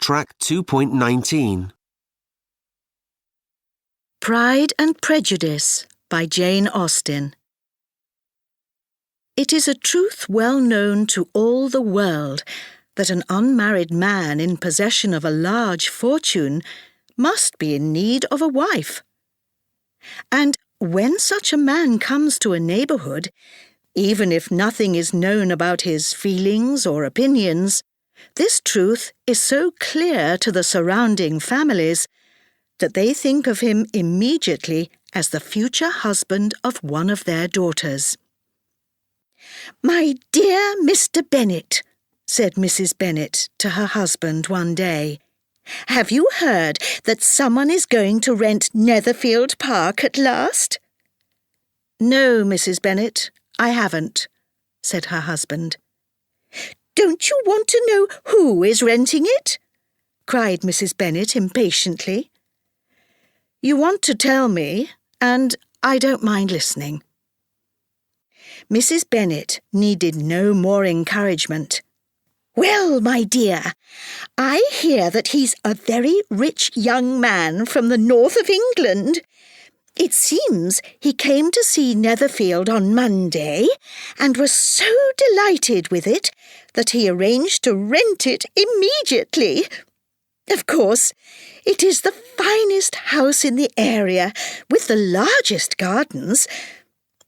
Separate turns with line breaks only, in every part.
Track 2.19.
Pride and Prejudice by Jane Austen. It is a truth well known to all the world that an unmarried man in possession of a large fortune must be in need of a wife. And when such a man comes to a neighbourhood, even if nothing is known about his feelings or opinions, this truth is so clear to the surrounding families that they think of him immediately as the future husband of one of their daughters. "My dear Mr. Bennet," said Mrs. Bennet to her husband one day, "have you heard that someone is going to rent Netherfield Park at last?" "No, Mrs. Bennet, I haven't," said her husband. "Don't you want to know who is renting it?" cried Mrs. Bennet impatiently. "You want to tell me, and I don't mind listening." Mrs. Bennet needed no more encouragement. "Well, my dear, I hear that he's a very rich young man from the north of England. It seems he came to see Netherfield on Monday and was so delighted with it that he arranged to rent it immediately. Of course, it is the finest house in the area, with the largest gardens.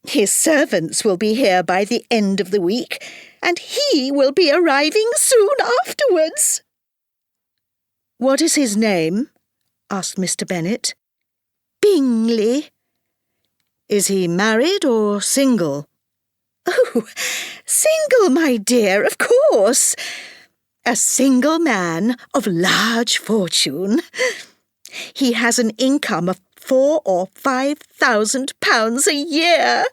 His servants will be here by the end of the week, and he will be arriving soon afterwards." "What is his name?" asked Mr. Bennet. "Bingley." "Is he married or single?" "Oh, single, my dear, of course. A single man of large fortune. He has an income of £4,000 or £5,000 a year.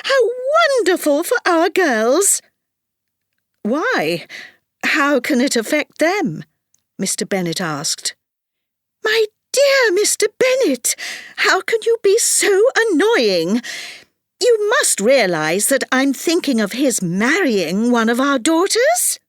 How wonderful for our girls!" "Why? How can it affect them?" Mr. Bennet asked. "My dear Mr. Bennet, how can you be so annoying? You must realise that I'm thinking of his marrying one of our daughters."